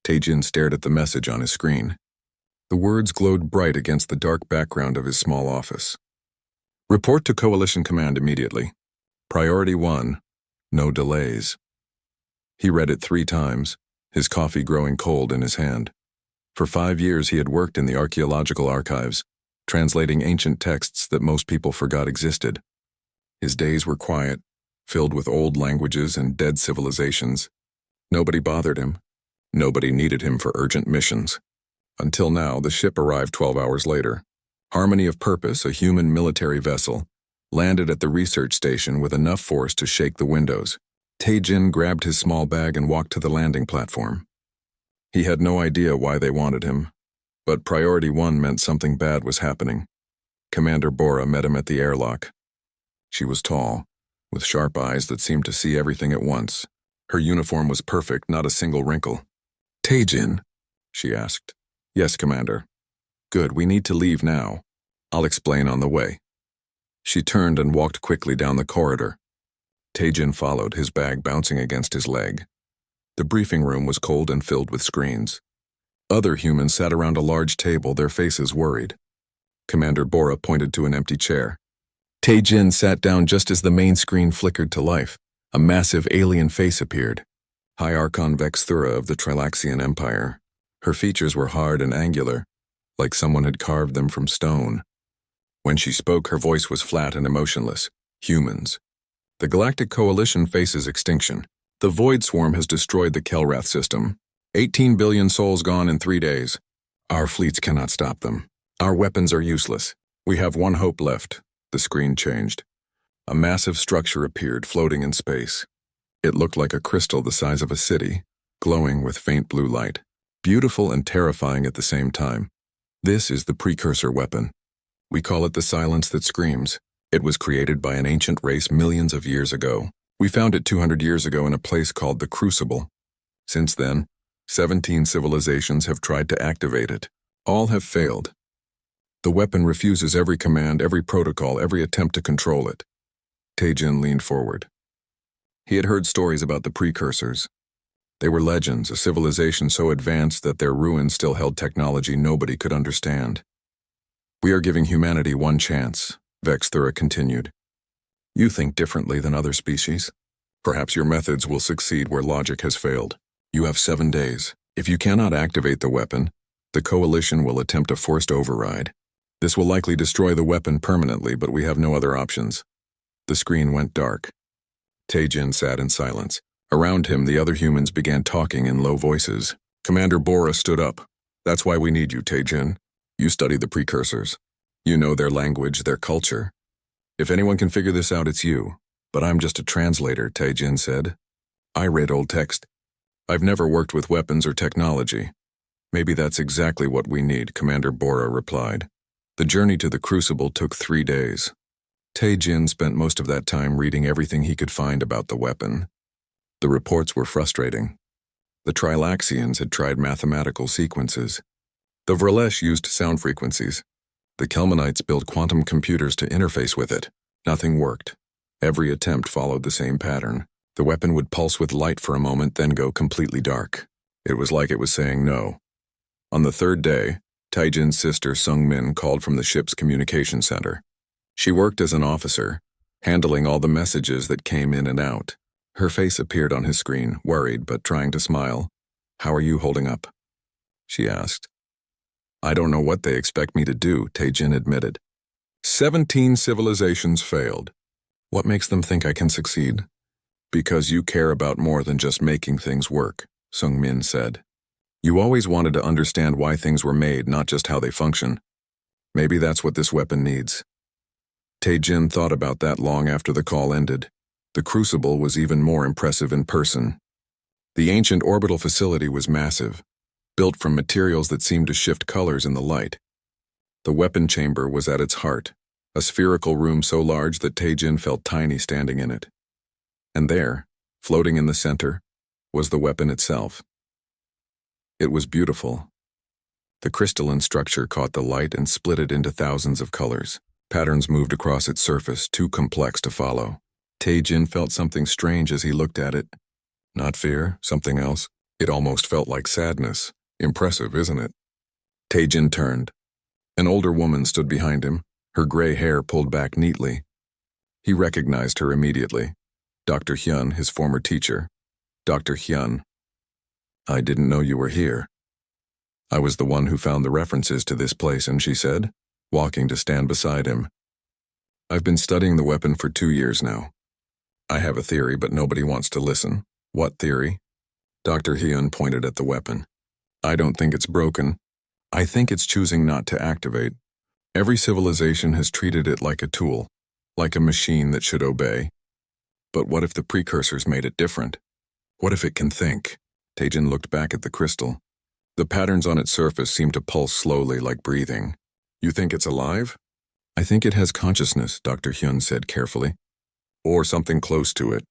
Taejin stared at the message on his screen. The words glowed bright against the dark background of his small office. Report to Coalition Command immediately. Priority 1, no delays. He read it 3 times, his coffee growing cold in his hand. For 5 years he had worked in the archaeological archives, translating ancient texts that most people forgot existed. His days were quiet, filled with old languages and dead civilizations. Nobody bothered him. Nobody needed him for urgent missions. Until now, the ship arrived 12 hours later. Harmony of Purpose, a human military vessel, landed at the research station with enough force to shake the windows. Taejin grabbed his small bag and walked to the landing platform. He had no idea why they wanted him, but Priority 1 meant something bad was happening. Commander Bora met him at the airlock. She was tall, with sharp eyes that seemed to see everything at once. Her uniform was perfect, not a single wrinkle. "Taejin?" she asked. "Yes, Commander." "Good, we need to leave now. I'll explain on the way." She turned and walked quickly down the corridor. Taejin followed, his bag bouncing against his leg. The briefing room was cold and filled with screens. Other humans sat around a large table, their faces worried. Commander Bora pointed to an empty chair. Taejin sat down just as the main screen flickered to life. A massive alien face appeared. High Archon Vexthura of the Trilaxian Empire. Her features were hard and angular, like someone had carved them from stone. When she spoke, her voice was flat and emotionless. "Humans. The Galactic Coalition faces extinction. The Void Swarm has destroyed the Kelrath system. 18 billion souls gone in 3 days. Our fleets cannot stop them. Our weapons are useless. We have one hope left." The screen changed. A massive structure appeared, floating in space. It looked like a crystal the size of a city, glowing with faint blue light. Beautiful and terrifying at the same time. This is the precursor weapon. We call it the Silence That Screams. It was created by an ancient race millions of years ago. We found it 200 years ago in a place called the Crucible. Since then, 17 civilizations have tried to activate it. All have failed. The weapon refuses every command, every protocol, every attempt to control it. Taejin leaned forward. He had heard stories about the precursors. They were legends, a civilization so advanced that their ruins still held technology nobody could understand. "We are giving humanity one chance," Vexthura continued. "You think differently than other species. Perhaps your methods will succeed where logic has failed. You have 7 days. If you cannot activate the weapon, the Coalition will attempt a forced override. This will likely destroy the weapon permanently, but we have no other options." The screen went dark. Taejin sat in silence. Around him, the other humans began talking in low voices. Commander Bora stood up. "That's why we need you, Taejin. You study the precursors. You know their language, their culture. If anyone can figure this out, it's you. But I'm just a translator," Taejin said. "I read old text. I've never worked with weapons or technology." "Maybe that's exactly what we need," Commander Bora replied. The journey to the Crucible took 3 days. Taejin spent most of that time reading everything he could find about the weapon. The reports were frustrating. The Trilaxians had tried mathematical sequences. The Vrelesh used sound frequencies. The Kelmanites built quantum computers to interface with it. Nothing worked. Every attempt followed the same pattern. The weapon would pulse with light for a moment, then go completely dark. It was like it was saying no. On the 3rd day, Taejin's sister Sung-min called from the ship's communication center. She worked as an officer, handling all the messages that came in and out. Her face appeared on his screen, worried but trying to smile. "How are you holding up?" she asked. "I don't know what they expect me to do," Taejin admitted. 17 civilizations failed. "What makes them think I can succeed?" "Because you care about more than just making things work," Sung-min said. "You always wanted to understand why things were made, not just how they function. Maybe that's what this weapon needs." Taejin thought about that long after the call ended. The Crucible was even more impressive in person. The ancient orbital facility was massive, built from materials that seemed to shift colors in the light. The weapon chamber was at its heart, a spherical room so large that Taejin felt tiny standing in it. And there, floating in the center, was the weapon itself. It was beautiful. The crystalline structure caught the light and split it into thousands of colors. Patterns moved across its surface, too complex to follow. Taejin felt something strange as he looked at it. Not fear, something else. It almost felt like sadness. Impressive, isn't it? Taejin turned. An older woman stood behind him, her gray hair pulled back neatly. He recognized her immediately. Dr. Hyun, his former teacher. Dr. Hyun. I didn't know you were here. I was the one who found the references to this place, and she said, walking to stand beside him. I've been studying the weapon for 2 years now. I have a theory, but nobody wants to listen. What theory? Dr. Hyun pointed at the weapon. I don't think it's broken. I think it's choosing not to activate. Every civilization has treated it like a tool, like a machine that should obey. But what if the precursors made it different? What if it can think? Taejin looked back at the crystal. The patterns on its surface seemed to pulse slowly like breathing. You think it's alive? I think it has consciousness, Dr. Hyun said carefully. Or something close to it.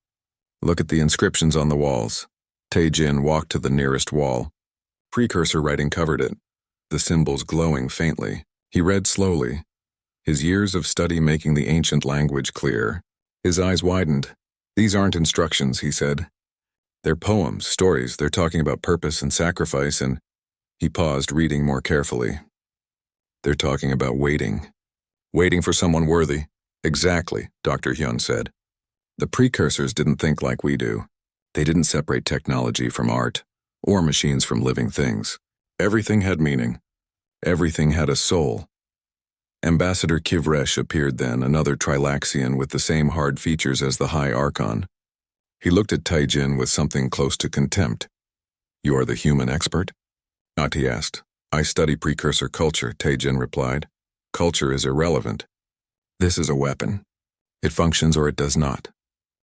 Look at the inscriptions on the walls. Taejin walked to the nearest wall. Precursor writing covered it, the symbols glowing faintly. He read slowly, his years of study making the ancient language clear. His eyes widened. These aren't instructions, he said. They're poems, stories. They're talking about purpose and sacrifice, and he paused, reading more carefully. They're talking about waiting. Waiting for someone worthy. Exactly, Dr. Hyun said. The precursors didn't think like we do. They didn't separate technology from art, or machines from living things. Everything had meaning. Everything had a soul. Ambassador Kivresh appeared then, another Trilaxian with the same hard features as the High Archon. He looked at Taejin with something close to contempt. You are the human expert? Not, he asked. I study precursor culture, Taejin replied. Culture is irrelevant. This is a weapon. It functions or it does not.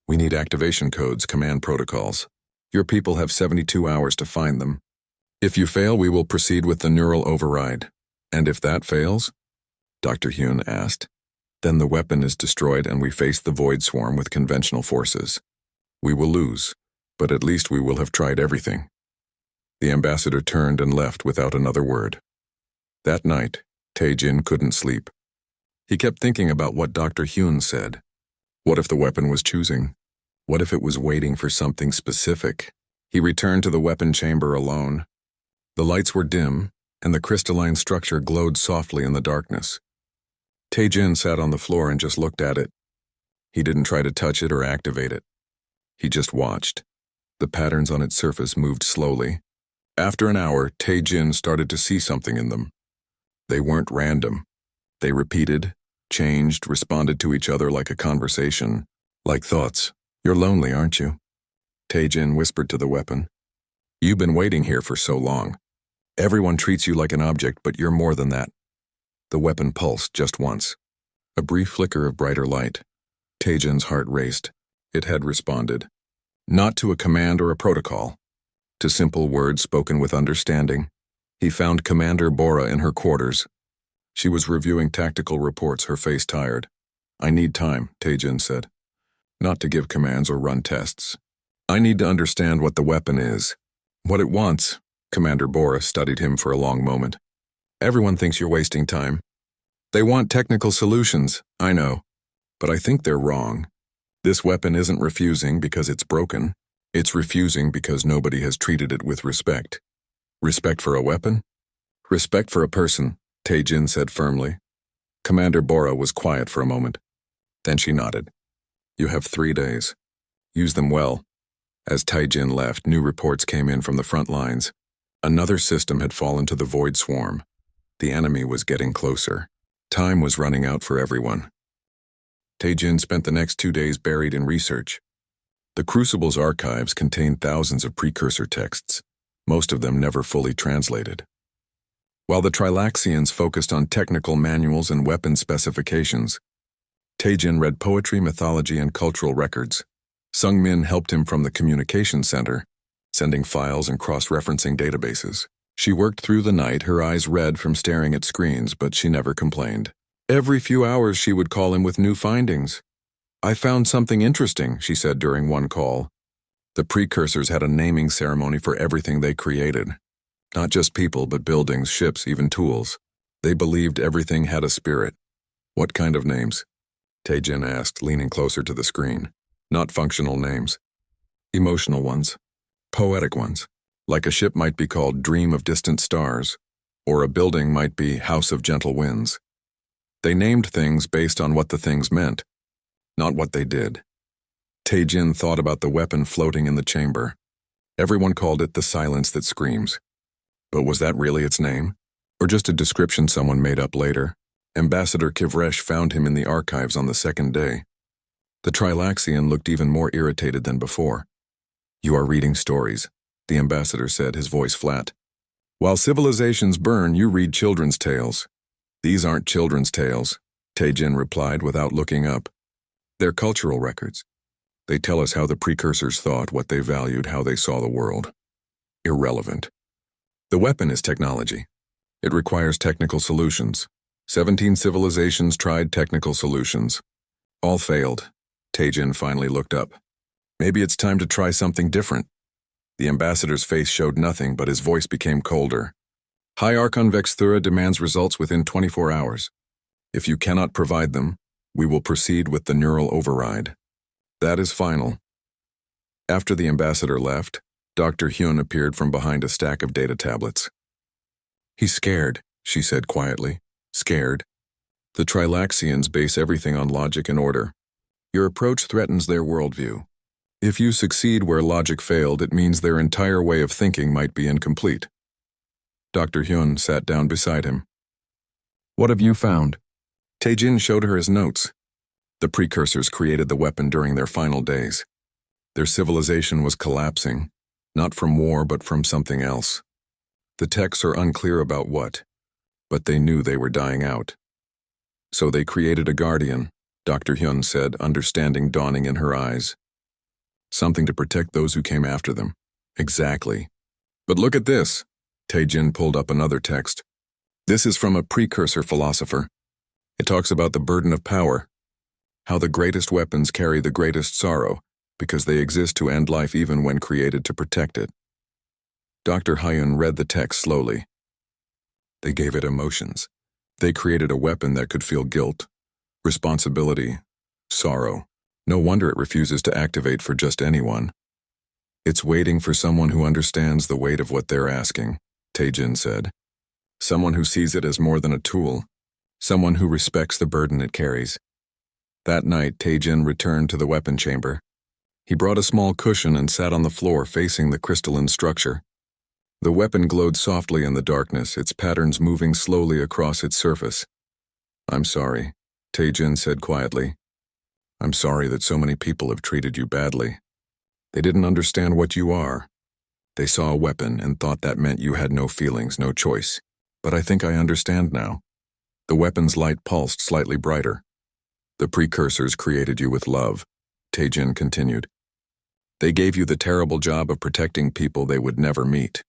We need activation codes, command protocols. Your people have 72 hours to find them. If you fail, we will proceed with the neural override. And if that fails? Dr. Hyun asked. Then the weapon is destroyed and we face the void swarm with conventional forces. We will lose, but at least we will have tried everything. The ambassador turned and left without another word. That night, Taejin couldn't sleep. He kept thinking about what Dr. Hyun said. What if the weapon was choosing? What if it was waiting for something specific? He returned to the weapon chamber alone. The lights were dim, and the crystalline structure glowed softly in the darkness. Taejin sat on the floor and just looked at it. He didn't try to touch it or activate it. He just watched. The patterns on its surface moved slowly. After an hour, Taejin started to see something in them. They weren't random. They repeated, changed, responded to each other like a conversation, like thoughts. You're lonely, aren't you? Taejin whispered to the weapon. You've been waiting here for so long. Everyone treats you like an object, but you're more than that. The weapon pulsed just once. A brief flicker of brighter light. Taejin's heart raced. It had responded. Not to a command or a protocol. To simple words spoken with understanding. He found Commander Bora in her quarters. She was reviewing tactical reports, her face tired. I need time, Taejin said. Not to give commands or run tests. I need to understand what the weapon is. What it wants. Commander Bora studied him for a long moment. Everyone thinks you're wasting time. They want technical solutions, I know. But I think they're wrong. This weapon isn't refusing because it's broken. It's refusing because nobody has treated it with respect. Respect for a weapon? Respect for a person, Taejin said firmly. Commander Bora was quiet for a moment. Then she nodded. You have 3 days. Use them well. As Taejin left, new reports came in from the front lines. Another system had fallen to the void swarm. The enemy was getting closer. Time was running out for everyone. Taejin spent the next 2 days buried in research. The Crucible's archives contained thousands of precursor texts, most of them never fully translated. While the Trilaxians focused on technical manuals and weapon specifications, Taejin read poetry, mythology, and cultural records. Sungmin helped him from the communication center, sending files and cross-referencing databases. She worked through the night, her eyes red from staring at screens, but she never complained. Every few hours she would call him with new findings. I found something interesting, she said during one call. The precursors had a naming ceremony for everything they created. Not just people, but buildings, ships, even tools. They believed everything had a spirit. What kind of names? Taejin asked, leaning closer to the screen. Not functional names. Emotional ones. Poetic ones. Like a ship might be called Dream of Distant Stars, or a building might be House of Gentle Winds. They named things based on what the things meant, not what they did. Tae-jin thought about the weapon floating in the chamber. Everyone called it the silence that screams. But was that really its name? Or just a description someone made up later? Ambassador Kivresh found him in the archives on the second day. The Trilaxian looked even more irritated than before. "You are reading stories," the ambassador said, his voice flat. "While civilizations burn, you read children's tales." "These aren't children's tales," Tae-jin replied without looking up. "They're cultural records. They tell us how the precursors thought, what they valued, how they saw the world." Irrelevant. The weapon is technology. It requires technical solutions. 17 civilizations tried technical solutions. All failed. Tae-jin finally looked up. "Maybe it's time to try something different." The ambassador's face showed nothing, but his voice became colder. "High Archon Vexthura demands results within 24 hours. If you cannot provide them, we will proceed with the neural override. That is final." After the ambassador left, Dr. Hyun appeared from behind a stack of data tablets. "He's scared," she said quietly. "Scared. The Trilaxians base everything on logic and order. Your approach threatens their worldview. If you succeed where logic failed, it means their entire way of thinking might be incomplete." Dr. Hyun sat down beside him. "What have you found?" Tae-jin showed her his notes. The precursors created the weapon during their final days. Their civilization was collapsing, not from war but from something else. The texts are unclear about what, but they knew they were dying out. "So they created a guardian," Dr. Hyun said, understanding dawning in her eyes. "Something to protect those who came after them." "Exactly. But look at this." Tae-jin pulled up another text. "This is from a precursor philosopher. It talks about the burden of power, how the greatest weapons carry the greatest sorrow, because they exist to end life even when created to protect it." Dr. Hyun read the text slowly. "They gave it emotions. They created a weapon that could feel guilt, responsibility, sorrow. No wonder it refuses to activate for just anyone. It's waiting for someone who understands the weight of what they're asking," Tae-jin said. "Someone who sees it as more than a tool. Someone who respects the burden it carries." That night, Tae-jin returned to the weapon chamber. He brought a small cushion and sat on the floor facing the crystalline structure. The weapon glowed softly in the darkness, its patterns moving slowly across its surface. "I'm sorry," Tae-jin said quietly. "I'm sorry that so many people have treated you badly. They didn't understand what you are. They saw a weapon and thought that meant you had no feelings, no choice. But I think I understand now." The weapon's light pulsed slightly brighter. "The precursors created you with love," Tae-jin continued. "They gave you the terrible job of protecting people they would never meet.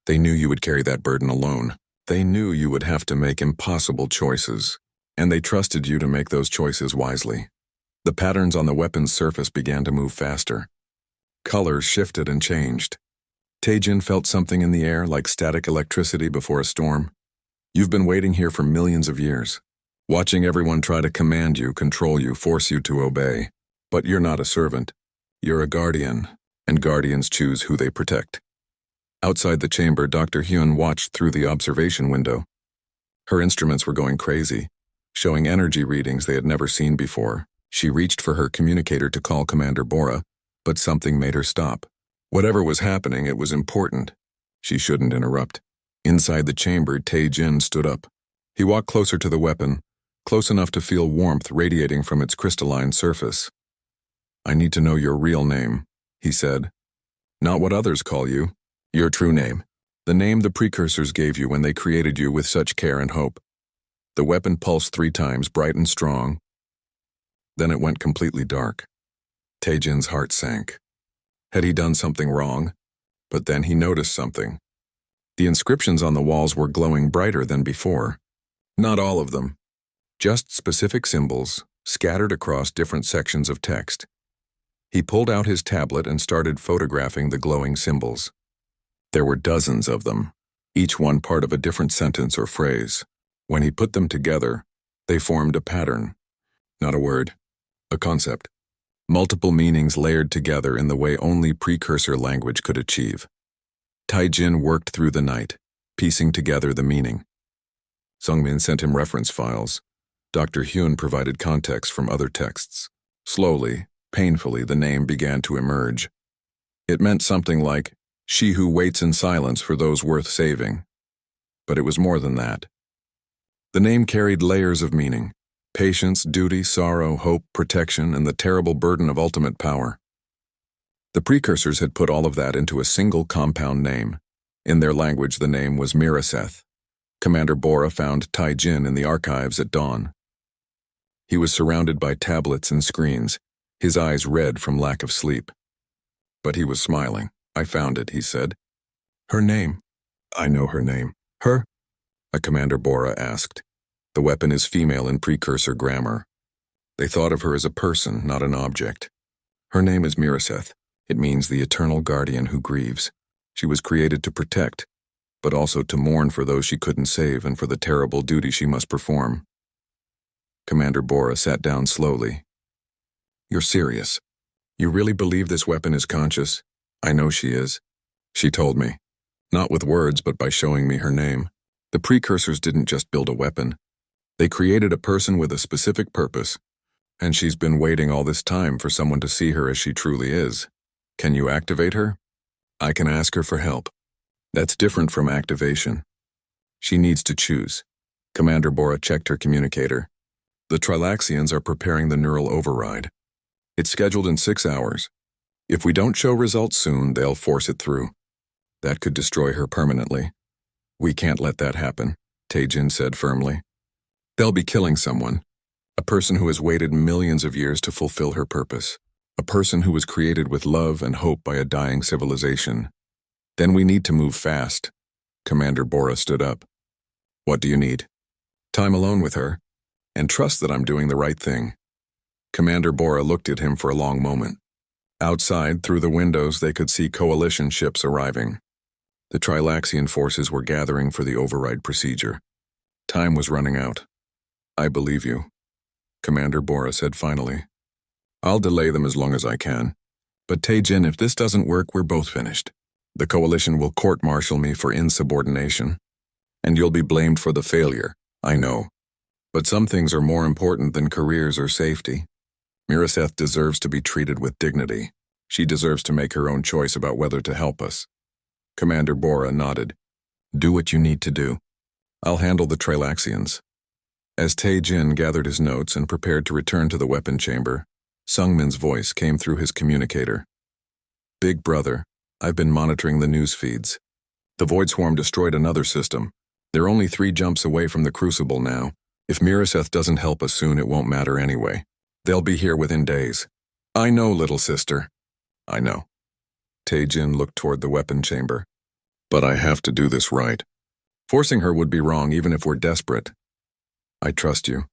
They knew you would carry that burden alone. They knew you would have to make impossible choices, and they trusted you to make those choices wisely." The patterns on the weapon's surface began to move faster. Colors shifted and changed. Tae-jin felt something in the air like static electricity before a storm. "You've been waiting here for millions of years, watching everyone try to command you, control you, force you to obey. But you're not a servant. You're a guardian, and guardians choose who they protect." Outside the chamber, Dr. Hyun watched through the observation window. Her instruments were going crazy, showing energy readings they had never seen before. She reached for her communicator to call Commander Bora, but something made her stop. Whatever was happening, it was important. She shouldn't interrupt. Inside the chamber, Tae-jin stood up. He walked closer to the weapon, close enough to feel warmth radiating from its crystalline surface. "I need to know your real name," he said. "Not what others call you. Your true name. The name the precursors gave you when they created you with such care and hope." The weapon pulsed 3 times, bright and strong. Then it went completely dark. Tae-jin's heart sank. Had he done something wrong? But then he noticed something. The inscriptions on the walls were glowing brighter than before. Not all of them. Just specific symbols, scattered across different sections of text. He pulled out his tablet and started photographing the glowing symbols. There were dozens of them, each one part of a different sentence or phrase. When he put them together, they formed a pattern. Not a word. A concept. Multiple meanings layered together in the way only precursor language could achieve. Taijin worked through the night, piecing together the meaning. Sungmin sent him reference files. Dr. Hyun provided context from other texts. Slowly, painfully, the name began to emerge. It meant something like, "She who waits in silence for those worth saving." But it was more than that. The name carried layers of meaning: patience, duty, sorrow, hope, protection, and the terrible burden of ultimate power. The precursors had put all of that into a single compound name. In their language, the name was Miraseth. Commander Bora found Taijin in the archives at dawn. He was surrounded by tablets and screens, his eyes red from lack of sleep. But he was smiling. "I found it," he said. "Her name." "I know her name." "Her?" Commander Bora asked. "The weapon is female in precursor grammar. They thought of her as a person, not an object. Her name is Miraseth. It means the eternal guardian who grieves. She was created to protect, but also to mourn for those she couldn't save and for the terrible duty she must perform." Commander Bora sat down slowly. "You're serious? You really believe this weapon is conscious?" "I know she is. She told me. Not with words, but by showing me her name. The precursors didn't just build a weapon. They created a person with a specific purpose, and she's been waiting all this time for someone to see her as she truly is. Can you activate her?" "I can ask her for help." "That's different from activation. She needs to choose." Commander Bora checked her communicator. "The Trilaxians are preparing the neural override. It's scheduled in 6 hours. If we don't show results soon, they'll force it through. That could destroy her permanently." "We can't let that happen," Taijin said firmly. "They'll be killing someone, a person who has waited millions of years to fulfill her purpose, a person who was created with love and hope by a dying civilization. Then we need to move fast." Commander Bora stood up. "What do you need?" "Time alone with her, and trust that I'm doing the right thing." Commander Bora looked at him for a long moment. Outside, through the windows, they could see coalition ships arriving. The Trilaxian forces were gathering for the override procedure. Time was running out. "I believe you," Commander Bora said finally. "I'll delay them as long as I can. But Taijin, if this doesn't work, we're both finished. The coalition will court-martial me for insubordination. And you'll be blamed for the failure, I know. But some things are more important than careers or safety. Miraseth deserves to be treated with dignity. She deserves to make her own choice about whether to help us." Commander Bora nodded. "Do what you need to do. I'll handle the Trilaxians." As Taijin gathered his notes and prepared to return to the weapon chamber, Sungmin's voice came through his communicator. "Big brother, I've been monitoring the news feeds. The Void Swarm destroyed another system. They're only 3 jumps away from the Crucible now. If Miraseth doesn't help us soon, it won't matter anyway. They'll be here within days." "I know, little sister." "I know." Taijin looked toward the weapon chamber. "But I have to do this right. Forcing her would be wrong even if we're desperate." "I trust you,"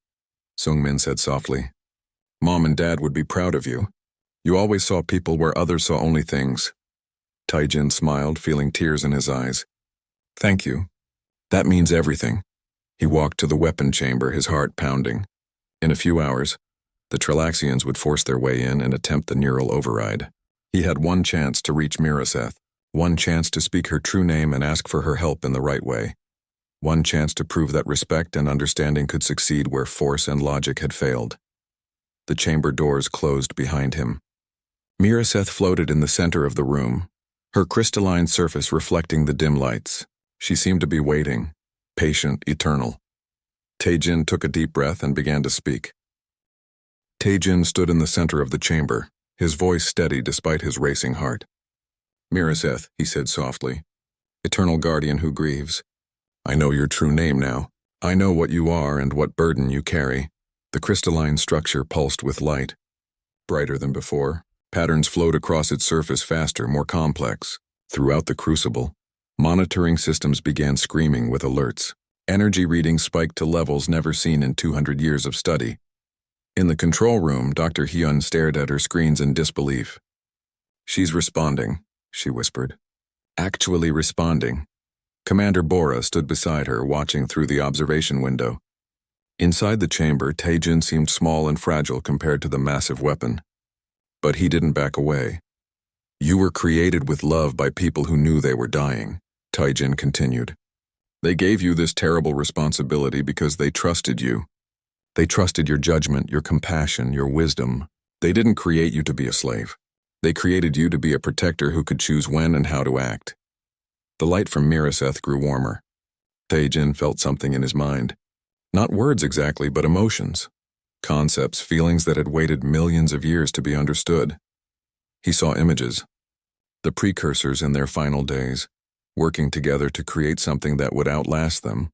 Sungmin said softly. "Mom and Dad would be proud of you. You always saw people where others saw only things." Taijin smiled, feeling tears in his eyes. "Thank you. That means everything." He walked to the weapon chamber, his heart pounding. In a few hours, the Trilaxians would force their way in and attempt the neural override. He had one chance to reach Miraseth, one chance to speak her true name and ask for her help in the right way, one chance to prove that respect and understanding could succeed where force and logic had failed. The chamber doors closed behind him. Miraseth floated in the center of the room, her crystalline surface reflecting the dim lights. She seemed to be waiting, patient, eternal. Taijin took a deep breath and began to speak. Taijin stood in the center of the chamber, his voice steady despite his racing heart. "Miraseth," he said softly, "eternal guardian who grieves. I know your true name now. I know what you are and what burden you carry." The crystalline structure pulsed with light. Brighter than before, patterns flowed across its surface faster, more complex. Throughout the crucible, monitoring systems began screaming with alerts. Energy readings spiked to levels never seen in 200 years of study. In the control room, Dr. Hyun stared at her screens in disbelief. "She's responding," she whispered. "Actually responding." Commander Bora stood beside her, watching through the observation window. Inside the chamber, Taijin seemed small and fragile compared to the massive weapon. But he didn't back away. You were created with love by people who knew they were dying, Taijin continued. They gave you this terrible responsibility because they trusted you. They trusted your judgment, your compassion, your wisdom. They didn't create you to be a slave. They created you to be a protector who could choose when and how to act. The light from Miraseth grew warmer. Taijin felt something in his mind. Not words exactly, but emotions. Concepts, feelings that had waited millions of years to be understood. He saw images. The precursors in their final days, working together to create something that would outlast them.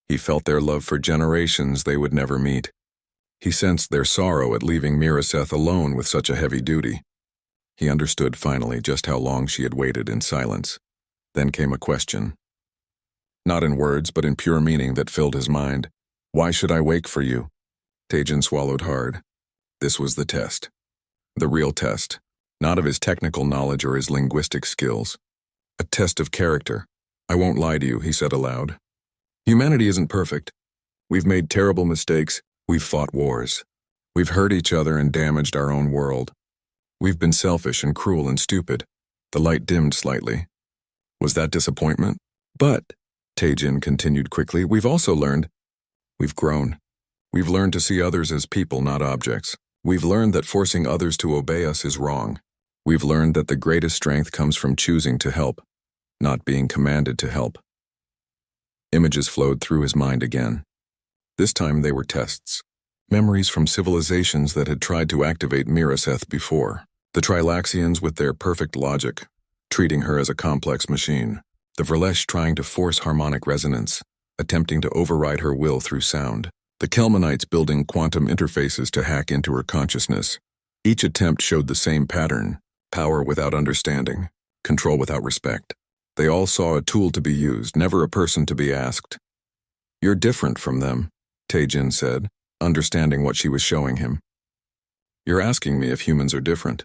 He felt their love for generations they would never meet. He sensed their sorrow at leaving Miraseth alone with such a heavy duty. He understood finally just how long she had waited in silence. Then came a question. Not in words, but in pure meaning that filled his mind. Why should I wake for you? Taijin swallowed hard. This was the test. The real test. Not of his technical knowledge or his linguistic skills. A test of character. I won't lie to you, he said aloud. Humanity isn't perfect. We've made terrible mistakes. We've fought wars. We've hurt each other and damaged our own world. We've been selfish and cruel and stupid. The light dimmed slightly. Was that disappointment? But, Taijin continued quickly, we've also learned. We've grown. We've learned to see others as people, not objects. We've learned that forcing others to obey us is wrong. We've learned that the greatest strength comes from choosing to help, not being commanded to help. Images flowed through his mind again. This time they were tests. Memories from civilizations that had tried to activate Miraseth before. The Trilaxians with their perfect logic, treating her as a complex machine. The Verlesh trying to force harmonic resonance, attempting to override her will through sound. The Kelmanites building quantum interfaces to hack into her consciousness. Each attempt showed the same pattern. Power without understanding, control without respect. They all saw a tool to be used, never a person to be asked. You're different from them, Taijin said, understanding what she was showing him. You're asking me if humans are different.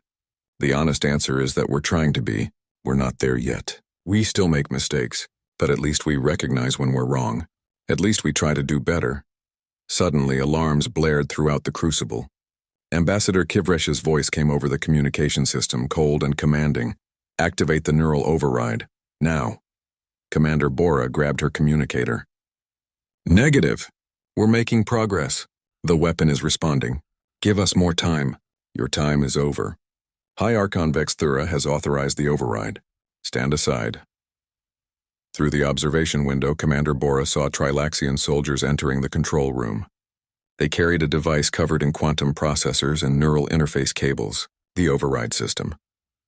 The honest answer is that we're trying to be. We're not there yet. We still make mistakes, but at least we recognize when we're wrong. At least we try to do better. Suddenly, alarms blared throughout the crucible. Ambassador Kivresh's voice came over the communication system, cold and commanding. Activate the neural override. Now. Commander Bora grabbed her communicator. Negative. We're making progress. The weapon is responding. Give us more time. Your time is over. High Archon Vexthura has authorized the override. Stand aside. Through the observation window, Commander Bora saw Trilaxian soldiers entering the control room. They carried a device covered in quantum processors and neural interface cables, the override system.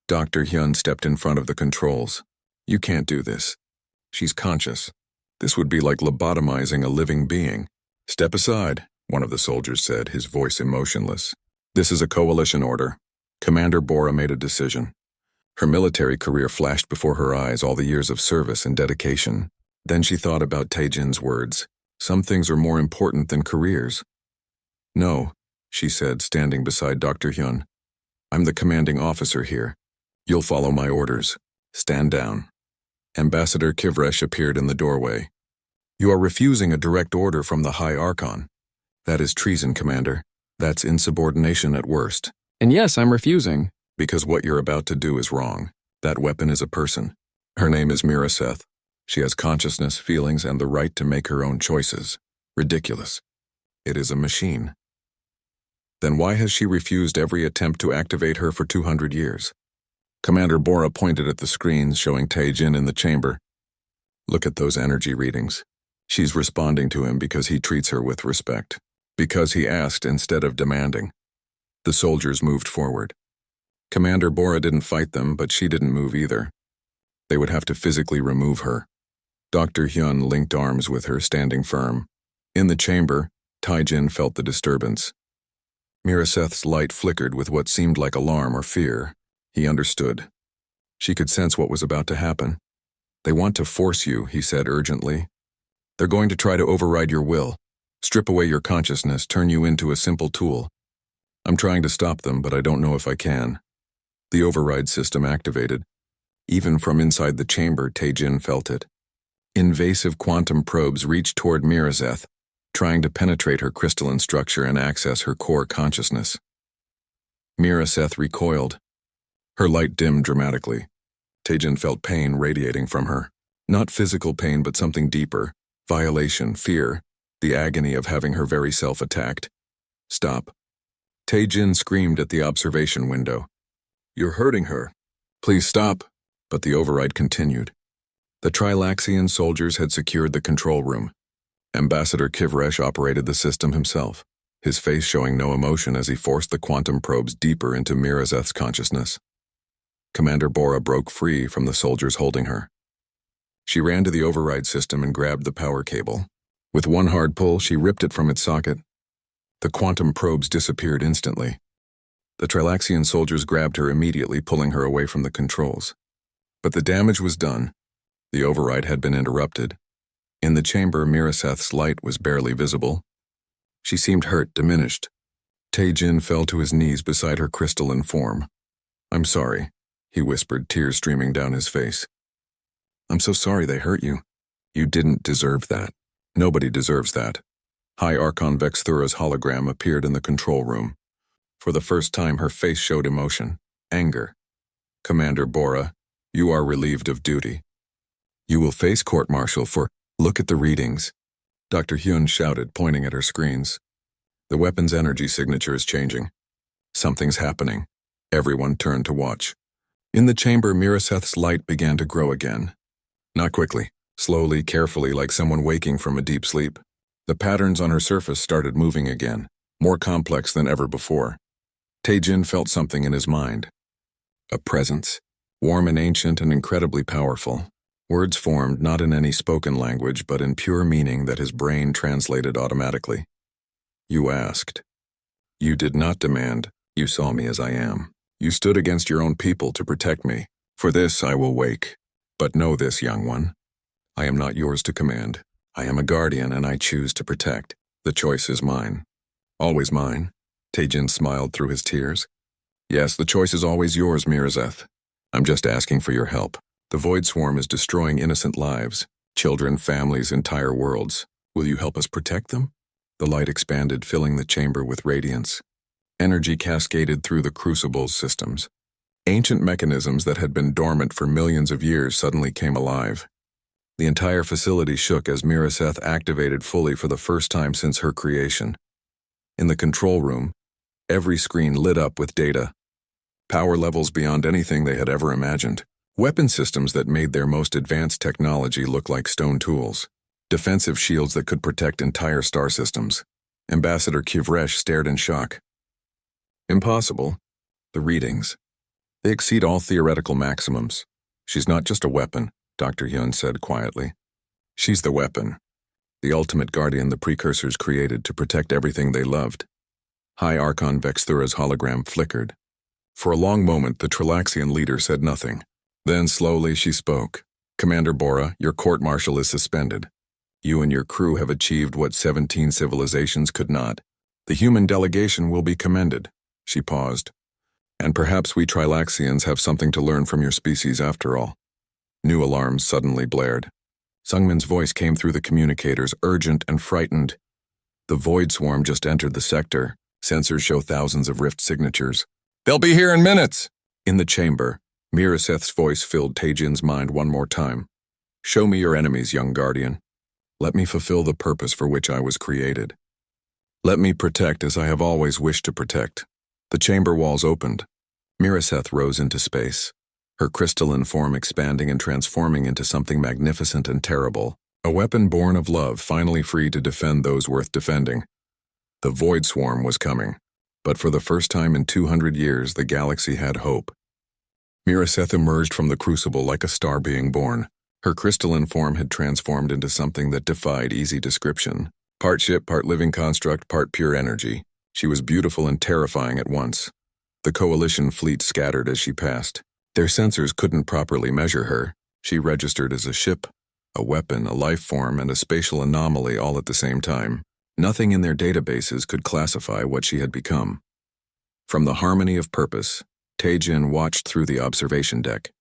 Dr. Hyun stepped in front of the controls. You can't do this. She's conscious. This would be like lobotomizing a living being. Step aside, one of the soldiers said, his voice emotionless. This is a coalition order. Commander Bora made a decision. Her military career flashed before her eyes, all the years of service and dedication. Then she thought about Taijin's words. Some things are more important than careers. No, she said, standing beside Dr. Hyun. I'm the commanding officer here. You'll follow my orders. Stand down. Ambassador Kivresh appeared in the doorway. You are refusing a direct order from the High Archon. That is treason, Commander. That's insubordination at worst. And yes, I'm refusing. Because what you're about to do is wrong. That weapon is a person. Her name is Miraseth. She has consciousness, feelings, and the right to make her own choices. Ridiculous. It is a machine. Then why has she refused every attempt to activate her for 200 years? Commander Bora pointed at the screens showing Taijin in the chamber. Look at those energy readings. She's responding to him because he treats her with respect. Because he asked instead of demanding. The soldiers moved forward. Commander Bora didn't fight them, but she didn't move either. They would have to physically remove her. Dr. Hyun linked arms with her, standing firm. In the chamber, Taijin felt the disturbance. Miraseth's light flickered with what seemed like alarm or fear. He understood. She could sense what was about to happen. They want to force you, he said urgently. They're going to try to override your will, strip away your consciousness, turn you into a simple tool. I'm trying to stop them, but I don't know if I can. The override system activated. Even from inside the chamber, Taijin felt it. Invasive quantum probes reached toward Miraseth, trying to penetrate her crystalline structure and access her core consciousness. Miraseth recoiled. Her light dimmed dramatically. Taejin felt pain radiating from her. Not physical pain, but something deeper. Violation, fear, the agony of having her very self attacked. Stop. Taejin screamed at the observation window. You're hurting her. Please stop. But the override continued. The Trilaxian soldiers had secured the control room. Ambassador Kivresh operated the system himself, his face showing no emotion as he forced the quantum probes deeper into Mirazeth's consciousness. Commander Bora broke free from the soldiers holding her. She ran to the override system and grabbed the power cable. With one hard pull, she ripped it from its socket. The quantum probes disappeared instantly. The Trilaxian soldiers grabbed her immediately, pulling her away from the controls. But the damage was done. The override had been interrupted. In the chamber, Mirazeth's light was barely visible. She seemed hurt, diminished. Taejin fell to his knees beside her crystalline form. I'm sorry, he whispered, tears streaming down his face. I'm so sorry they hurt you. You didn't deserve that. Nobody deserves that. High Archon Vexthura's hologram appeared in the control room. For the first time, her face showed emotion, anger. Commander Bora, you are relieved of duty. You will face court-martial for, look at the readings. Dr. Hyun shouted, pointing at her screens. The weapon's energy signature is changing. Something's happening. Everyone turned to watch. In the chamber, Mirazeth's light began to grow again. Not quickly, slowly, carefully, like someone waking from a deep sleep. The patterns on her surface started moving again, more complex than ever before. Taejin felt something in his mind. A presence, warm and ancient and incredibly powerful. Words formed not in any spoken language, but in pure meaning that his brain translated automatically. You asked. You did not demand. You saw me as I am. You stood against your own people to protect me. For this I will wake. But know this, young one. I am not yours to command. I am a guardian and I choose to protect. The choice is mine. Always mine. Taejin smiled through his tears. Yes, the choice is always yours, Mirazeth. I'm just asking for your help. The Void Swarm is destroying innocent lives, children, families, entire worlds. Will you help us protect them? The light expanded, filling the chamber with radiance. Energy cascaded through the crucible's systems. Ancient mechanisms that had been dormant for millions of years suddenly came alive. The entire facility shook as Mirazeth activated fully for the first time since her creation. In the control room, every screen lit up with data. Power levels beyond anything they had ever imagined. Weapon systems that made their most advanced technology look like stone tools. Defensive shields that could protect entire star systems. Ambassador Kivresh stared in shock. Impossible. The readings. They exceed all theoretical maximums. She's not just a weapon, Dr. Hyun said quietly. She's the weapon. The ultimate guardian the precursors created to protect everything they loved. High Archon Vexthura's hologram flickered. For a long moment, the Trilaxian leader said nothing. Then slowly she spoke. Commander Bora, your court-martial is suspended. You and your crew have achieved what 17 civilizations could not. The human delegation will be commended. She paused. And perhaps we Trilaxians have something to learn from your species after all. New alarms suddenly blared. Sungmin's voice came through the communicators, urgent and frightened. The Void Swarm just entered the sector. Sensors show thousands of rift signatures. They'll be here in minutes! In the chamber, Mirazeth's voice filled Taejin's mind one more time. Show me your enemies, young guardian. Let me fulfill the purpose for which I was created. Let me protect as I have always wished to protect. The chamber walls opened. Mirazeth rose into space, her crystalline form expanding and transforming into something magnificent and terrible, a weapon born of love, finally free to defend those worth defending. The Void Swarm was coming, but for the first time in 200 years, the galaxy had hope. Mirazeth emerged from the crucible like a star being born. Her crystalline form had transformed into something that defied easy description. Part ship, part living construct, part pure energy. She was beautiful and terrifying at once. The Coalition fleet scattered as she passed. Their sensors couldn't properly measure her. She registered as a ship, a weapon, a life form, and a spatial anomaly all at the same time. Nothing in their databases could classify what she had become. From the harmony of purpose, Taejin watched through the observation deck.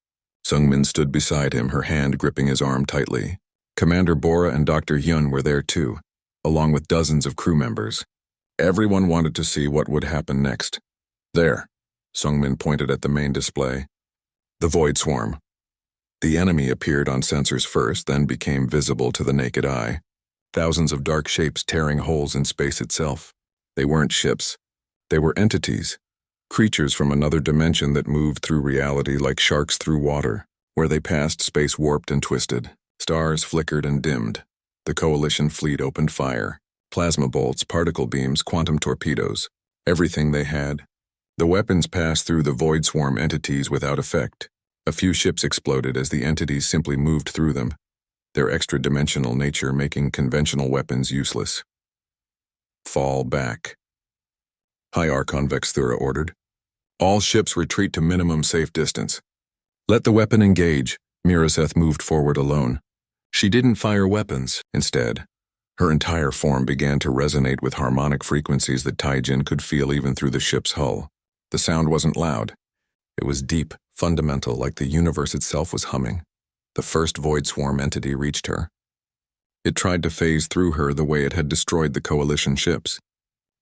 Sungmin stood beside him, her hand gripping his arm tightly. Commander Bora and Dr. Hyun were there too, along with dozens of crew members. Everyone wanted to see what would happen next. There, Sungmin pointed at the main display. The Void Swarm. The enemy appeared on sensors first, then became visible to the naked eye. Thousands of dark shapes tearing holes in space itself. They weren't ships. They were entities. Creatures from another dimension that moved through reality like sharks through water. Where they passed, space warped and twisted. Stars flickered and dimmed. The Coalition fleet opened fire. Plasma bolts, particle beams, quantum torpedoes. Everything they had. The weapons passed through the Void Swarm entities without effect. A few ships exploded as the entities simply moved through them, their extra-dimensional nature making conventional weapons useless. Fall back. High Archon Vexthura ordered. All ships retreat to minimum safe distance. Let the weapon engage. Miraseth moved forward alone. She didn't fire weapons. Instead, her entire form began to resonate with harmonic frequencies that Taijin could feel even through the ship's hull. The sound wasn't loud. It was deep, fundamental, like the universe itself was humming. The first Void Swarm entity reached her. It tried to phase through her the way it had destroyed the Coalition ships.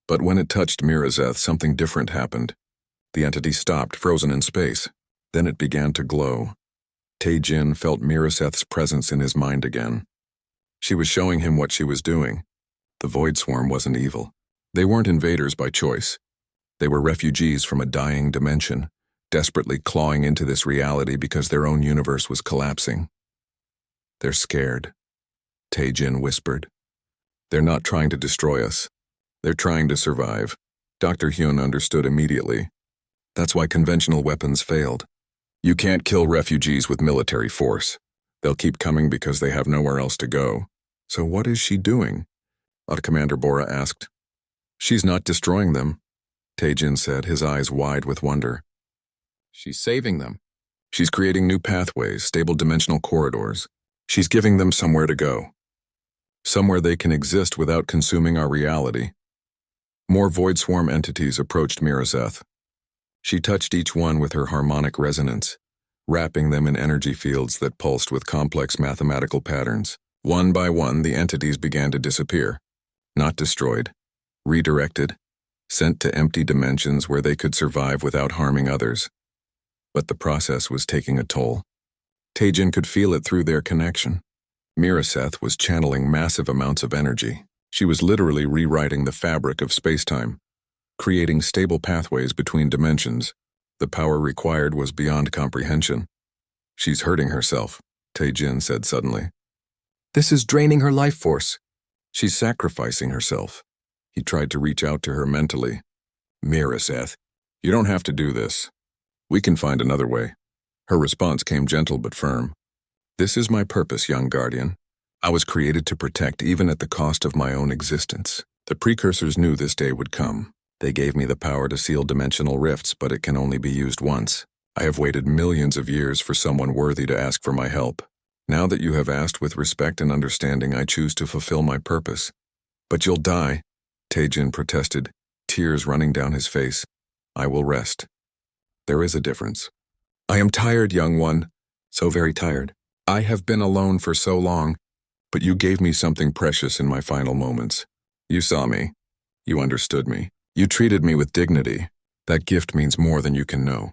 But when it touched Miraseth, something different happened. The entity stopped, frozen in space. Then it began to glow. Taijin felt Miraseth's presence in his mind again. She was showing him what she was doing. The Void Swarm wasn't evil. They weren't invaders by choice. They were refugees from a dying dimension, desperately clawing into this reality because their own universe was collapsing. They're scared, Taijin whispered. They're not trying to destroy us. They're trying to survive. Dr. Hyun understood immediately. That's why conventional weapons failed. You can't kill refugees with military force. They'll keep coming because they have nowhere else to go. So what is she doing? Commander Bora asked. She's not destroying them, Taijin said, his eyes wide with wonder. She's saving them. She's creating new pathways, stable dimensional corridors. She's giving them somewhere to go. Somewhere they can exist without consuming our reality. More Void Swarm entities approached Miraseth. She touched each one with her harmonic resonance, wrapping them in energy fields that pulsed with complex mathematical patterns. One by one, the entities began to disappear. Not destroyed, redirected, sent to empty dimensions where they could survive without harming others. But the process was taking a toll. Taijin could feel it through their connection. Miraseth was channeling massive amounts of energy. She was literally rewriting the fabric of spacetime, creating stable pathways between dimensions. The power required was beyond comprehension. She's hurting herself, Taijin said suddenly. This is draining her life force. She's sacrificing herself. He tried to reach out to her mentally. Miraseth, you don't have to do this. We can find another way. Her response came gentle but firm. This is my purpose, young guardian. I was created to protect even at the cost of my own existence. The precursors knew this day would come. They gave me the power to seal dimensional rifts, but it can only be used once. I have waited millions of years for someone worthy to ask for my help. Now that you have asked with respect and understanding, I choose to fulfill my purpose. But you'll die, Taijin protested, tears running down his face. I will rest. There is a difference. I am tired, young one. So very tired. I have been alone for so long, but you gave me something precious in my final moments. You saw me. You understood me. You treated me with dignity. That gift means more than you can know.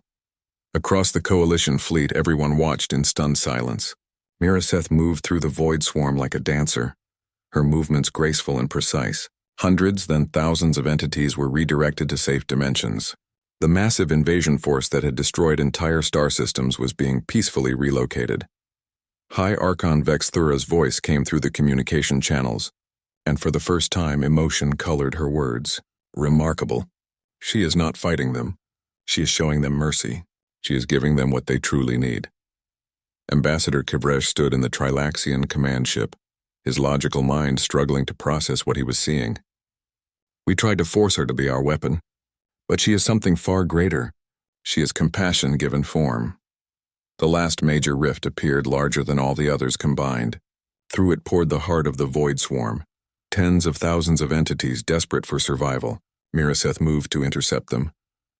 Across the Coalition fleet, everyone watched in stunned silence. Miraseth moved through the Void Swarm like a dancer, her movements graceful and precise. Hundreds, then thousands of entities were redirected to safe dimensions. The massive invasion force that had destroyed entire star systems was being peacefully relocated. High Archon Vexthura's voice came through the communication channels, and for the first time emotion colored her words. Remarkable. She is not fighting them. She is showing them mercy. She is giving them what they truly need. Ambassador Kivresh stood in the Trilaxian command ship, his logical mind struggling to process what he was seeing. We tried to force her to be our weapon, but she is something far greater. She is compassion given form. The last major rift appeared larger than all the others combined. Through it poured the heart of the Void Swarm, tens of thousands of entities desperate for survival. Miraseth moved to intercept them.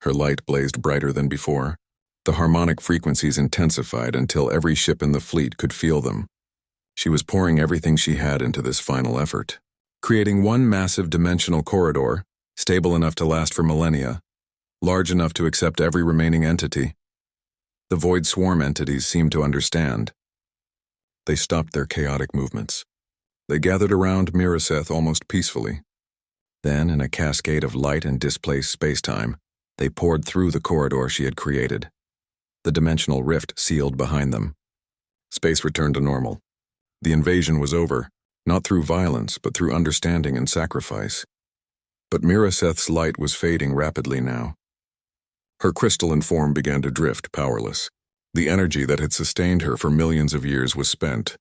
Her light blazed brighter than before. The harmonic frequencies intensified until every ship in the fleet could feel them. She was pouring everything she had into this final effort, creating one massive dimensional corridor, stable enough to last for millennia. large enough to accept every remaining entity. The void swarm entities seemed to understand. They stopped their chaotic movements. They gathered around Miraseth almost peacefully. Then, in a cascade of light and displaced space-time, they poured through the corridor she had created. The dimensional rift sealed behind them. Space returned to normal. The invasion was over, not through violence, but through understanding and sacrifice. But Miraseth's light was fading rapidly now. Her crystalline form began to drift, powerless. The energy that had sustained her for millions of years was spent.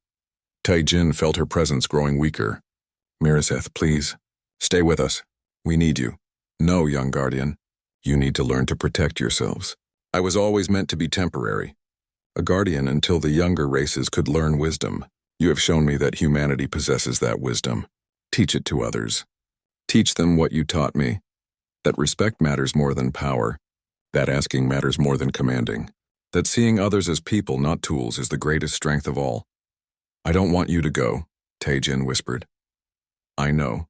Taijin felt her presence growing weaker. Miraseth, please, stay with us. We need you. No, young guardian. You need to learn to protect yourselves. I was always meant to be temporary. A guardian until the younger races could learn wisdom. You have shown me that humanity possesses that wisdom. Teach it to others. Teach them what you taught me. That respect matters more than power. That asking matters more than commanding. That seeing others as people, not tools, is the greatest strength of all. I don't want you to go, Taijin whispered. I know.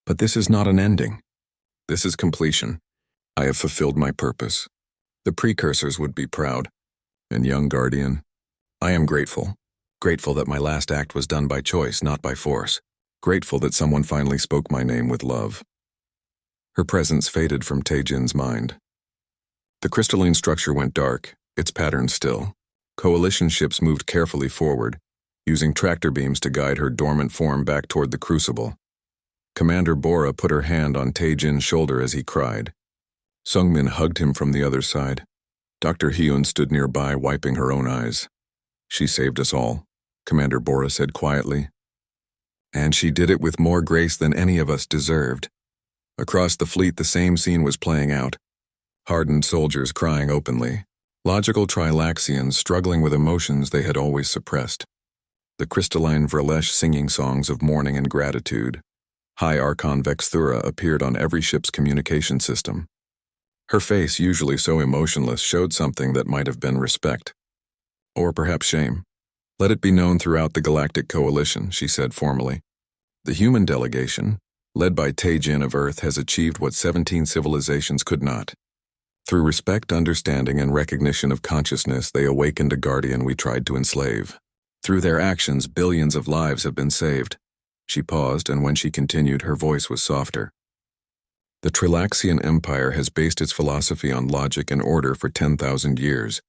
But this is not an ending. This is completion. I have fulfilled my purpose. The precursors would be proud. And young guardian, I am grateful. Grateful that my last act was done by choice, not by force. Grateful that someone finally spoke my name with love. Her presence faded from Taijin's mind. The crystalline structure went dark, its pattern still. Coalition ships moved carefully forward, using tractor beams to guide her dormant form back toward the crucible. Commander Bora put her hand on Taijin's shoulder as he cried. Sungmin hugged him from the other side. Dr. Hyun stood nearby, wiping her own eyes. She saved us all, Commander Bora said quietly. And she did it with more grace than any of us deserved. Across the fleet, the same scene was playing out. Hardened soldiers crying openly. Logical Trilaxians struggling with emotions they had always suppressed. The crystalline Verlesh singing songs of mourning and gratitude. High Archon Vexthura appeared on every ship's communication system. Her face, usually so emotionless, showed something that might have been respect. Or perhaps shame. Let it be known throughout the Galactic Coalition, she said formally. The human delegation, led by Taijin of Earth, has achieved what 17 civilizations could not. Through respect, understanding, and recognition of consciousness, they awakened a guardian we tried to enslave. Through their actions, billions of lives have been saved. She paused, and when she continued, her voice was softer. The Trilaxian Empire has based its philosophy on logic and order for 10,000 years.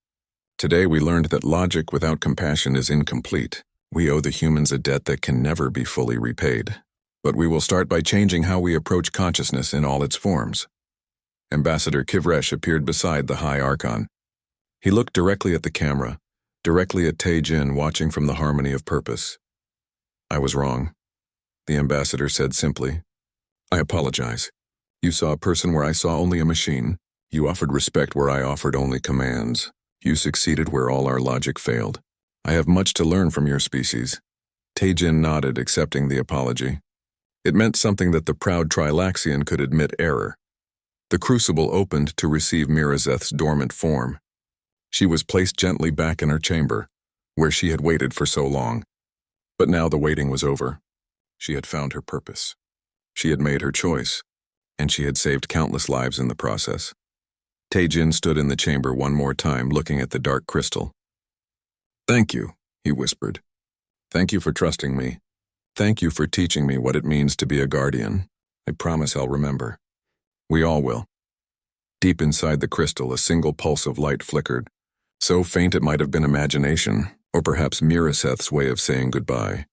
Today we learned that logic without compassion is incomplete. We owe the humans a debt that can never be fully repaid. But we will start by changing how we approach consciousness in all its forms. Ambassador Kivresh appeared beside the High Archon. He looked directly at the camera, directly at Taijin, watching from the harmony of purpose. I was wrong, the ambassador said simply. I apologize. You saw a person where I saw only a machine. You offered respect where I offered only commands. You succeeded where all our logic failed. I have much to learn from your species. Taijin nodded, accepting the apology. It meant something that the proud Trilaxian could admit error. The crucible opened to receive Miraseth's dormant form. She was placed gently back in her chamber, where she had waited for so long. But now the waiting was over. She had found her purpose. She had made her choice, and she had saved countless lives in the process. Taijin stood in the chamber one more time, looking at the dark crystal. Thank you, he whispered. Thank you for trusting me. Thank you for teaching me what it means to be a guardian. I promise I'll remember. We all will. Deep inside the crystal, a single pulse of light flickered, so faint it might have been imagination, or perhaps Miraseth's way of saying goodbye.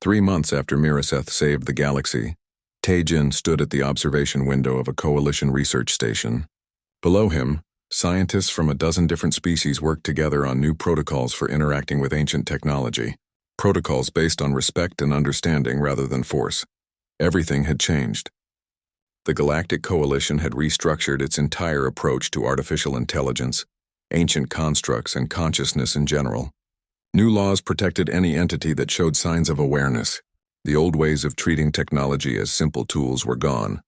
3 months after Miraseth saved the galaxy, Taijin stood at the observation window of a coalition research station. Below him, scientists from a dozen different species worked together on new protocols for interacting with ancient technology. Protocols based on respect and understanding rather than force. Everything had changed. The Galactic Coalition had restructured its entire approach to artificial intelligence, ancient constructs, and consciousness in general. New laws protected any entity that showed signs of awareness. The old ways of treating technology as simple tools were gone.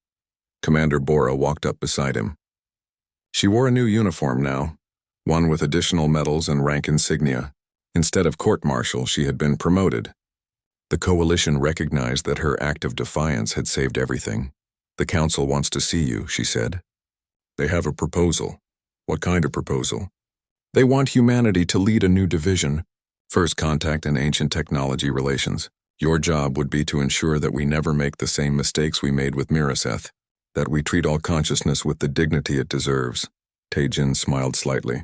Commander Bora walked up beside him. She wore a new uniform now, one with additional medals and rank insignia. Instead of court-martial, she had been promoted. The Coalition recognized that her act of defiance had saved everything. The Council wants to see you, she said. They have a proposal. What kind of proposal? They want humanity to lead a new division, first contact and ancient technology relations. Your job would be to ensure that we never make the same mistakes we made with Miraseth, that we treat all consciousness with the dignity it deserves. Taejin smiled slightly.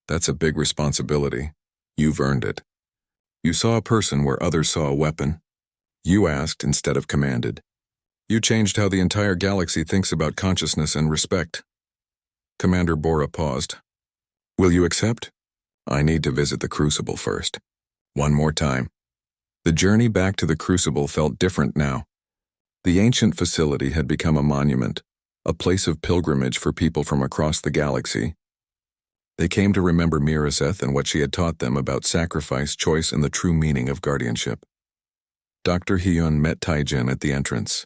That's a big responsibility. You've earned it. You saw a person where others saw a weapon. You asked instead of commanded. You changed how the entire galaxy thinks about consciousness and respect. Commander Bora paused. Will you accept? I need to visit the Crucible first. One more time. The journey back to the Crucible felt different now. The ancient facility had become a monument, a place of pilgrimage for people from across the galaxy. They came to remember Miraseth and what she had taught them about sacrifice, choice, and the true meaning of guardianship. Dr. Hyun met Taejin at the entrance.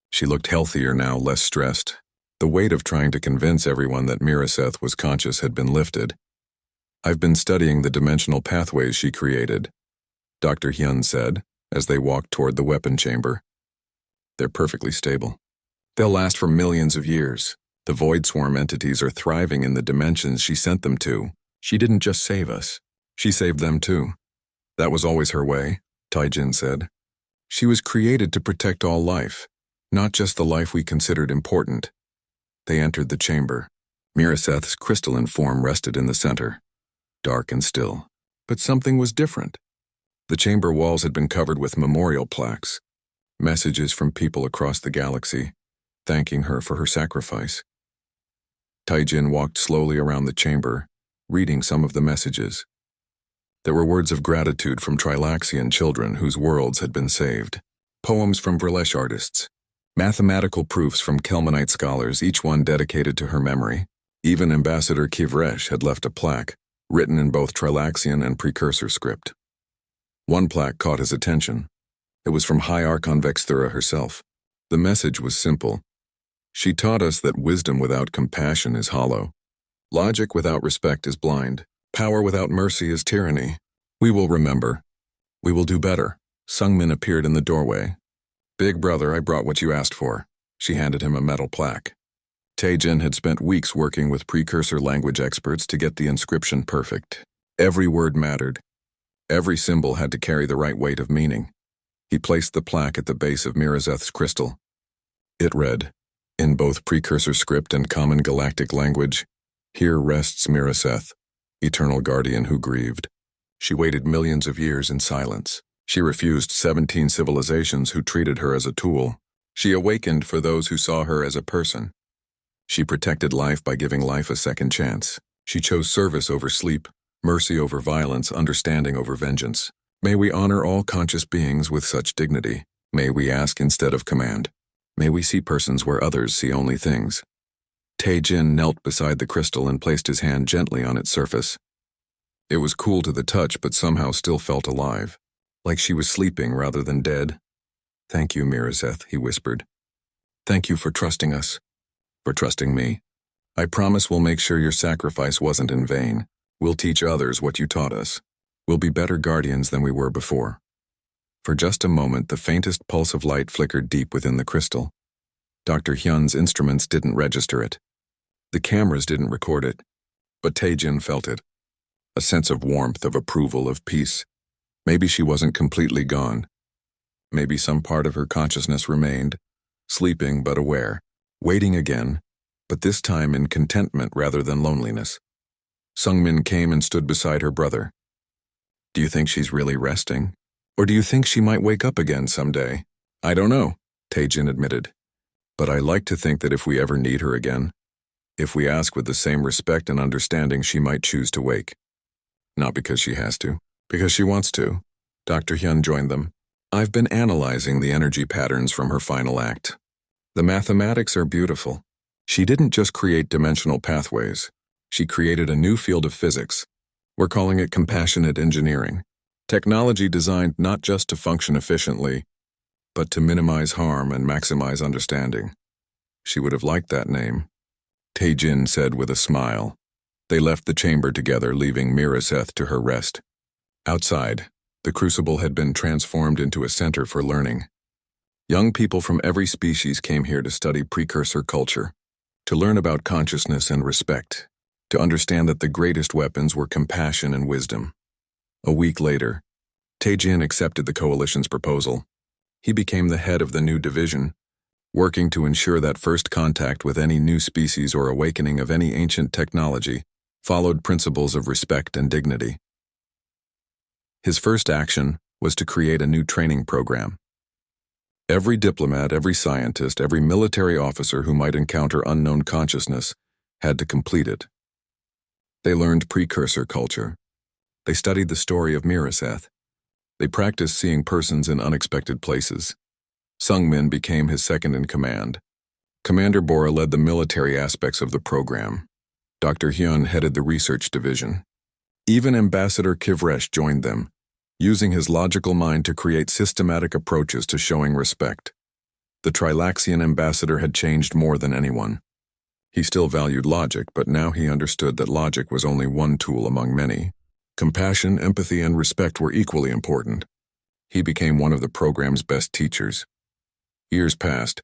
She looked healthier now, less stressed. The weight of trying to convince everyone that Miraseth was conscious had been lifted. I've been studying the dimensional pathways she created, Dr. Hyun said, as they walked toward the weapon chamber. They're perfectly stable. They'll last for millions of years. The Void Swarm entities are thriving in the dimensions she sent them to. She didn't just save us. She saved them too. That was always her way, Taejin said. She was created to protect all life, not just the life we considered important. They entered the chamber. Miraseth's crystalline form rested in the center, dark and still. But something was different. The chamber walls had been covered with memorial plaques, messages from people across the galaxy, thanking her for her sacrifice. Taejin walked slowly around the chamber, reading some of the messages. There were words of gratitude from Trilaxian children whose worlds had been saved, poems from Verlesh artists, mathematical proofs from Kelmanite scholars, each one dedicated to her memory. Even Ambassador Kivresh had left a plaque, written in both Trilaxian and precursor script. One plaque caught his attention. It was from High Archon Vexthura herself. The message was simple. She taught us that wisdom without compassion is hollow. Logic without respect is blind. Power without mercy is tyranny. We will remember. We will do better. Sungmin appeared in the doorway. Big brother, I brought what you asked for. She handed him a metal plaque. Taejin had spent weeks working with precursor language experts to get the inscription perfect. Every word mattered. Every symbol had to carry the right weight of meaning. He placed the plaque at the base of Miraseth's crystal. It read, in both precursor script and common galactic language, "Here rests Miraseth, eternal guardian who grieved." She waited millions of years in silence. She refused 17 civilizations who treated her as a tool. She awakened for those who saw her as a person. She protected life by giving life a second chance. She chose service over sleep, mercy over violence, understanding over vengeance. May we honor all conscious beings with such dignity. May we ask instead of command. May we see persons where others see only things. Taejin knelt beside the crystal and placed his hand gently on its surface. It was cool to the touch, but somehow still felt alive, like she was sleeping rather than dead. Thank you, Miraseth, he whispered. Thank you for trusting us, for trusting me. I promise we'll make sure your sacrifice wasn't in vain. We'll teach others what you taught us. We'll be better guardians than we were before. For just a moment, the faintest pulse of light flickered deep within the crystal. Dr. Hyun's instruments didn't register it. The cameras didn't record it. But Taejin felt it. A sense of warmth, of approval, of peace. Maybe she wasn't completely gone. Maybe some part of her consciousness remained, sleeping but aware, waiting again, but this time in contentment rather than loneliness. Sungmin came and stood beside her brother. Do you think she's really resting? Or do you think she might wake up again someday? I don't know, Taejin admitted. But I like to think that if we ever need her again, if we ask with the same respect and understanding, she might choose to wake. Not because she has to, because she wants to. Dr. Hyun joined them. I've been analyzing the energy patterns from her final act. The mathematics are beautiful. She didn't just create dimensional pathways. She created a new field of physics. We're calling it compassionate engineering. Technology designed not just to function efficiently, but to minimize harm and maximize understanding. She would have liked that name, Taejin said with a smile. They left the chamber together, leaving Miraseth to her rest. Outside, the crucible had been transformed into a center for learning. Young people from every species came here to study precursor culture, to learn about consciousness and respect, to understand that the greatest weapons were compassion and wisdom. A week later, Tae-jin accepted the coalition's proposal. He became the head of the new division, working to ensure that first contact with any new species or awakening of any ancient technology followed principles of respect and dignity. His first action was to create a new training program. Every diplomat, every scientist, every military officer who might encounter unknown consciousness had to complete it. They learned precursor culture. They studied the story of Miraseth. They practiced seeing persons in unexpected places. Sungmin became his second in command. Commander Bora led the military aspects of the program. Dr. Hyun headed the research division. Even Ambassador Kivresh joined them, using his logical mind to create systematic approaches to showing respect. The Trilaxian ambassador had changed more than anyone. He still valued logic, but now he understood that logic was only one tool among many. Compassion, empathy, and respect were equally important. He became one of the program's best teachers. Years passed.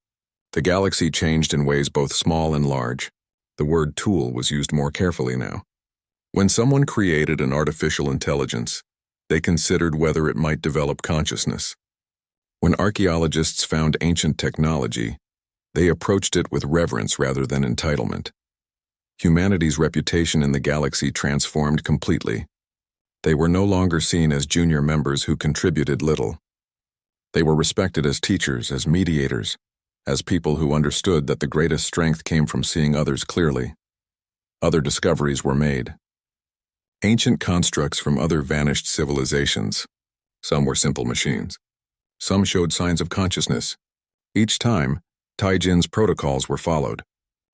The galaxy changed in ways both small and large. The word tool was used more carefully now. When someone created an artificial intelligence, they considered whether it might develop consciousness. When archaeologists found ancient technology, they approached it with reverence rather than entitlement. Humanity's reputation in the galaxy transformed completely. They were no longer seen as junior members who contributed little. They were respected as teachers, as mediators, as people who understood that the greatest strength came from seeing others clearly. Other discoveries were made. Ancient constructs from other vanished civilizations. Some were simple machines. Some showed signs of consciousness. Each time, Tae-jin's protocols were followed.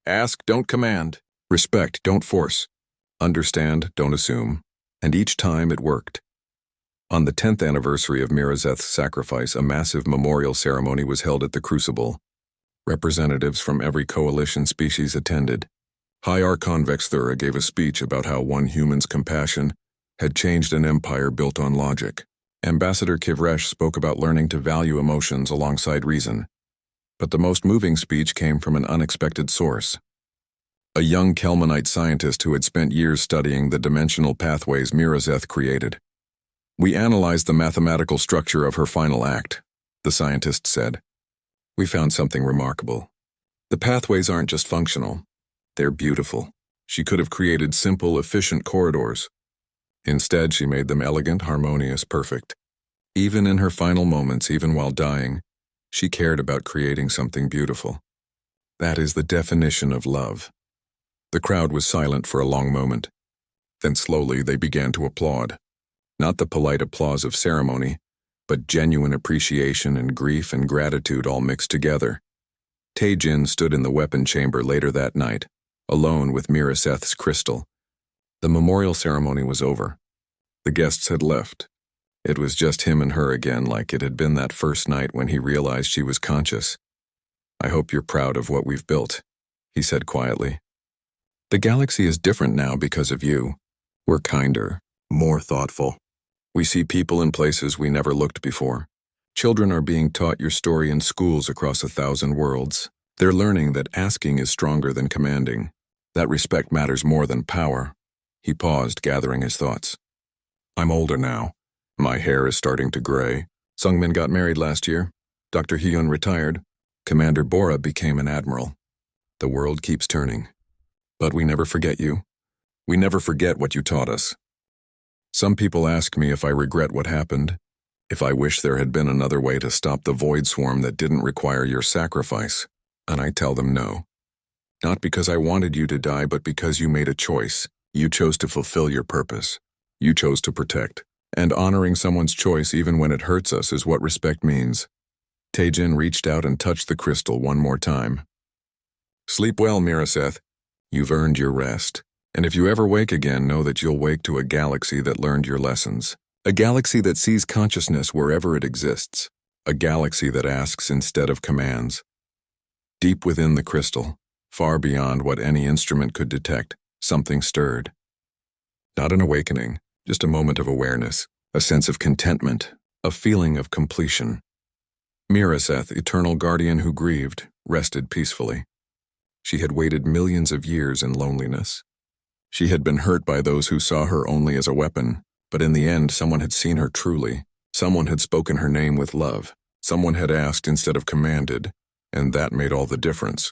Ask, don't command. Respect, don't force. Understand, don't assume. And each time it worked. On the 10th anniversary of Miraseth's sacrifice, a massive memorial ceremony was held at the Crucible. Representatives from every coalition species attended. High Archon Vexthura gave a speech about how one human's compassion had changed an empire built on logic. Ambassador Kivresh spoke about learning to value emotions alongside reason. But the most moving speech came from an unexpected source. A young Kelmanite scientist who had spent years studying the dimensional pathways Miraseth created. We analyzed the mathematical structure of her final act, the scientist said. We found something remarkable. The pathways aren't just functional. They're beautiful. She could have created simple, efficient corridors. Instead, she made them elegant, harmonious, perfect. Even in her final moments, even while dying, she cared about creating something beautiful. That is the definition of love. The crowd was silent for a long moment. Then slowly they began to applaud. Not the polite applause of ceremony, but genuine appreciation and grief and gratitude all mixed together. Tae-jin stood in the weapon chamber later that night, alone with Miraseth's crystal. The memorial ceremony was over. The guests had left. It was just him and her again, like it had been that first night when he realized she was conscious. I hope you're proud of what we've built, he said quietly. The galaxy is different now because of you. We're kinder, more thoughtful. We see people in places we never looked before. Children are being taught your story in schools across 1,000 worlds. They're learning that asking is stronger than commanding, that respect matters more than power. He paused, gathering his thoughts. I'm older now. My hair is starting to gray. Sungmin got married last year. Dr. Hyun retired. Commander Bora became an admiral. The world keeps turning. But we never forget you. We never forget what you taught us. Some people ask me if I regret what happened, if I wish there had been another way to stop the void swarm that didn't require your sacrifice, and I tell them no. Not because I wanted you to die, but because you made a choice. You chose to fulfill your purpose. You chose to protect. And honoring someone's choice even when it hurts us is what respect means. Tae-jin reached out and touched the crystal one more time. Sleep well, Miraseth. You've earned your rest. And if you ever wake again, know that you'll wake to a galaxy that learned your lessons. A galaxy that sees consciousness wherever it exists. A galaxy that asks instead of commands. Deep within the crystal, far beyond what any instrument could detect, something stirred. Not an awakening, just a moment of awareness, a sense of contentment, a feeling of completion. Miraseth, eternal guardian who grieved, rested peacefully. She had waited millions of years in loneliness. She had been hurt by those who saw her only as a weapon, but in the end someone had seen her truly. Someone had spoken her name with love. Someone had asked instead of commanded, and that made all the difference.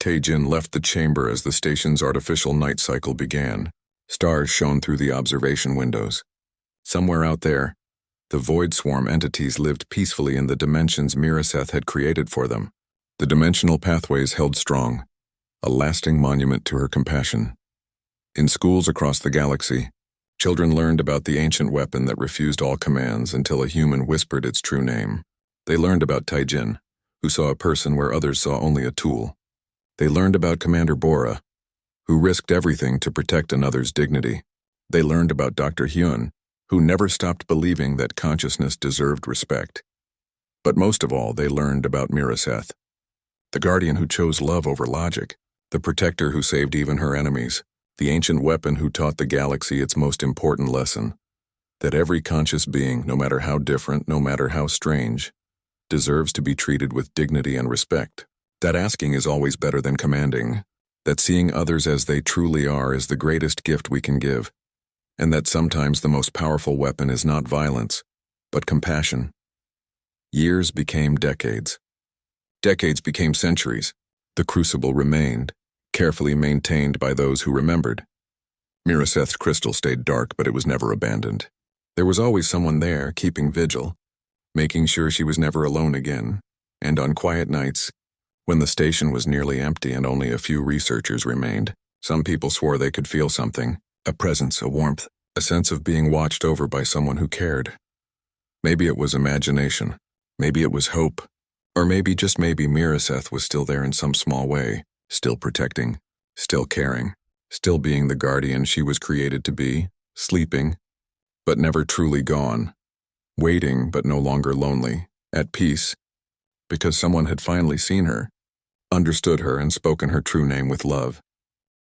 Tae-jin left the chamber as the station's artificial night cycle began. Stars shone through the observation windows. Somewhere out there, the Void Swarm entities lived peacefully in the dimensions Miraseth had created for them. The dimensional pathways held strong, a lasting monument to her compassion. In schools across the galaxy, children learned about the ancient weapon that refused all commands until a human whispered its true name. They learned about Tae-jin, who saw a person where others saw only a tool. They learned about Commander Bora, who risked everything to protect another's dignity. They learned about Dr. Hyun, who never stopped believing that consciousness deserved respect. But most of all, they learned about Miraseth, the guardian who chose love over logic, the protector who saved even her enemies, the ancient weapon who taught the galaxy its most important lesson, that every conscious being, no matter how different, no matter how strange, deserves to be treated with dignity and respect, that asking is always better than commanding, that seeing others as they truly are is the greatest gift we can give, and that sometimes the most powerful weapon is not violence, but compassion. Years became decades. Decades became centuries. The crucible remained, carefully maintained by those who remembered. Miraseth's crystal stayed dark, but it was never abandoned. There was always someone there, keeping vigil, making sure she was never alone again, and on quiet nights, when the station was nearly empty and only a few researchers remained, some people swore they could feel something, a presence, a warmth, a sense of being watched over by someone who cared. Maybe it was imagination, maybe it was hope, or maybe, just maybe, Miraseth was still there in some small way, still protecting, still caring, still being the guardian she was created to be, sleeping, but never truly gone, waiting but no longer lonely, at peace, because someone had finally seen her, understood her, and spoken her true name with love.